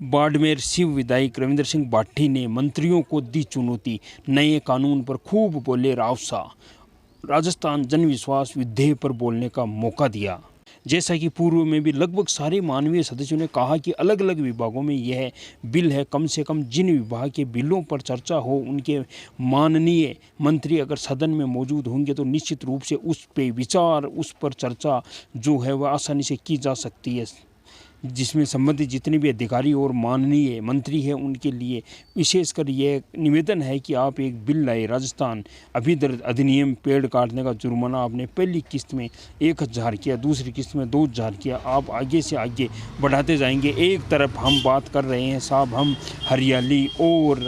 बाड़मेर शिव विधायक रविंद्र सिंह बाठी ने मंत्रियों को दी चुनौती, नए कानून पर खूब बोले राव शाह। राजस्थान जन विश्वास विधेयक पर बोलने का मौका दिया। जैसा कि पूर्व में भी लगभग सारे मानवीय सदस्यों ने कहा कि अलग अलग विभागों में यह बिल है, कम से कम जिन विभाग के बिलों पर चर्चा हो उनके माननीय मंत्री अगर सदन में मौजूद होंगे तो निश्चित रूप से उस पे विचार, उस पर चर्चा जो है वह आसानी से की जा सकती है, जिसमें संबंधित जितने भी अधिकारी और माननीय मंत्री हैं उनके लिए विशेषकर यह निवेदन है कि आप एक बिल लाए, राजस्थान अभिदर्द अधिनियम, पेड़ काटने का जुर्माना आपने पहली किस्त में 1000 किया, दूसरी किस्त में 2000 किया, आप आगे से आगे बढ़ाते जाएंगे। एक तरफ हम बात कर रहे हैं साहब, हम हरियाली और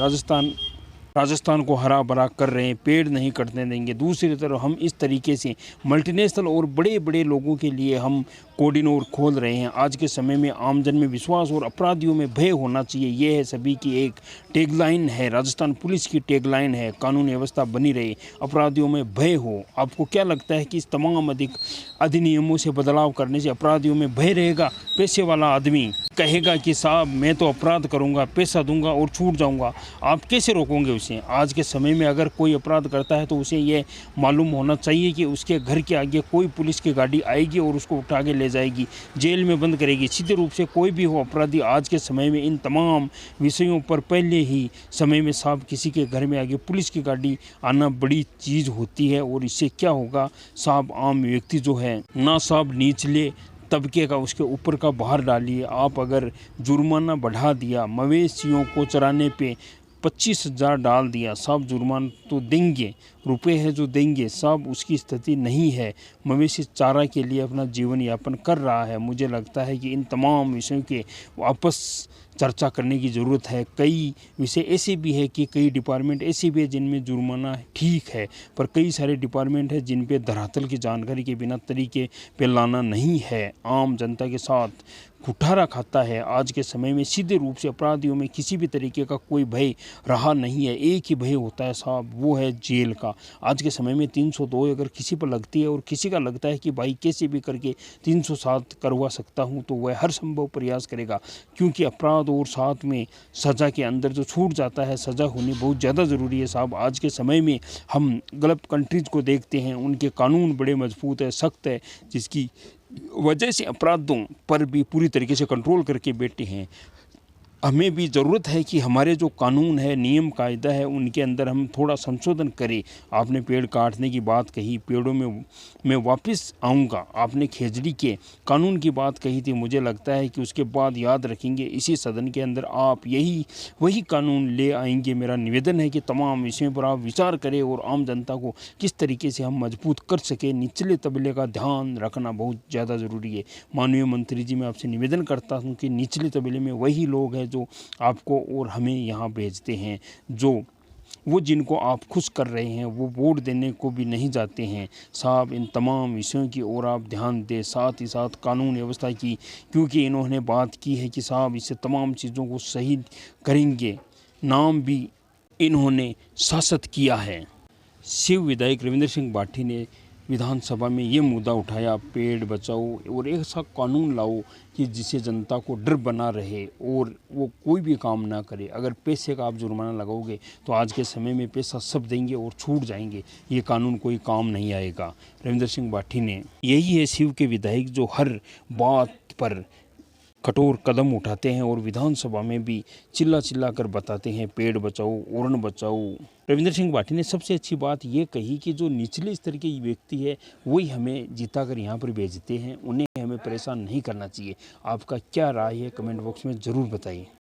राजस्थान को हरा भरा कर रहे हैं, पेड़ नहीं कटने देंगे। दूसरी तरफ हम इस तरीके से मल्टीनेशनल और बड़े बड़े लोगों के लिए हम कॉरिडोर खोल रहे हैं। आज के समय में आमजन में विश्वास और अपराधियों में भय होना चाहिए, यह है सभी की एक टैगलाइन है, राजस्थान पुलिस की टैगलाइन है, कानून व्यवस्था बनी रहे, अपराधियों में भय हो। आपको क्या लगता है कि इस तमाम अधिनियमों से बदलाव करने से अपराधियों में भय रहेगा? पैसे वाला आदमी कहेगा कि साहब मैं तो अपराध करूंगा, पैसा दूंगा और छूट जाऊंगा, आप कैसे रोकोगे उसे? आज के समय में अगर कोई अपराध करता है तो उसे ये मालूम होना चाहिए कि उसके घर के आगे कोई पुलिस की गाड़ी आएगी और उसको उठा के ले जाएगी, जेल में बंद करेगी। सीधे रूप से कोई भी हो अपराधी आज के समय में इन तमाम विषयों पर पहले ही समय में साहब किसी के घर में आगे पुलिस की गाड़ी आना बड़ी चीज़ होती है। और इससे क्या होगा साहब, आम व्यक्ति जो है ना साहब निचले तबके का उसके ऊपर का बाहर डालिए। आप अगर जुर्माना बढ़ा दिया, मवेशियों को चराने पे 25,000 डाल दिया, साहब जुर्माना तो देंगे, रुपए है जो देंगे, साहब उसकी स्थिति नहीं है, मवेशी चारा के लिए अपना जीवन यापन कर रहा है। मुझे लगता है कि इन तमाम विषयों के वापस चर्चा करने की ज़रूरत है। कई विषय ऐसे भी है कि कई डिपार्टमेंट ऐसे भी है जिनमें जुर्माना ठीक है, पर कई सारे डिपार्टमेंट है जिन पे धरातल की जानकारी के बिना तरीके पे लाना नहीं है, आम जनता के साथ कुठारा खाता है। आज के समय में सीधे रूप से अपराधियों में किसी भी तरीके का कोई भय रहा नहीं है, एक ही भय होता है साहब, वो है जेल का। आज के समय में 302 अगर किसी पर लगती है और किसी का लगता है कि भाई कैसे भी करके 307 करवा सकता हूं, तो वह हर संभव प्रयास करेगा, क्योंकि अपराध और साथ में सज़ा के अंदर जो छूट जाता है, सज़ा होनी बहुत ज़्यादा ज़रूरी है साहब। आज के समय में हम गल्फ कंट्रीज़ को देखते हैं, उनके कानून बड़े मजबूत है, सख्त है, जिसकी वजह से अपराधों पर भी पूरी तरीके से कंट्रोल करके बैठे हैं। हमें भी ज़रूरत है कि हमारे जो कानून है, नियम कायदा है, उनके अंदर हम थोड़ा संशोधन करें। आपने पेड़ काटने की बात कही, पेड़ों में मैं वापस आऊँगा। आपने खेजड़ी के कानून की बात कही थी, मुझे लगता है कि उसके बाद याद रखेंगे इसी सदन के अंदर आप वही कानून ले आएंगे। मेरा निवेदन है कि तमाम विषयों पर आप विचार करें और आम जनता को किस तरीके से हम मजबूत कर सकें। निचले तबले का ध्यान रखना बहुत ज़्यादा ज़रूरी है। माननीय मंत्री जी, मैं आपसे निवेदन करता हूँ कि निचले तबले में वही लोग हैं जो आपको और हमें यहाँ भेजते हैं, वो जिनको आप खुश कर रहे हैं, वो वोट देने को भी नहीं जाते हैं। साहब इन तमाम विषयों की ओर आप ध्यान दें, साथ ही साथ कानून व्यवस्था की, क्योंकि इन्होंने बात की है कि साहब इससे तमाम चीज़ों को सही करेंगे। नाम भी इन्होंने शासक किया है। शिव विधायक रविंद्र सिंह बाठी ने विधानसभा में ये मुद्दा उठाया, पेड़ बचाओ और एक ऐसा कानून लाओ कि जिससे जनता को डर बना रहे और वो कोई भी काम ना करे। अगर पैसे का आप जुर्माना लगाओगे तो आज के समय में पैसा सब देंगे और छूट जाएंगे, ये कानून कोई काम नहीं आएगा। रविंद्र सिंह बाठी ने यही है शिव के विधायक जो हर बात पर कठोर कदम उठाते हैं और विधानसभा में भी चिल्ला चिल्ला कर बताते हैं पेड़ बचाओ, ओरण बचाओ। रविंद्र सिंह बाठी ने सबसे अच्छी बात ये कही कि जो निचले स्तर के व्यक्ति है वही हमें जिता कर यहाँ पर भेजते हैं, उन्हें हमें परेशान नहीं करना चाहिए। आपका क्या राय है, कमेंट बॉक्स में ज़रूर बताइए।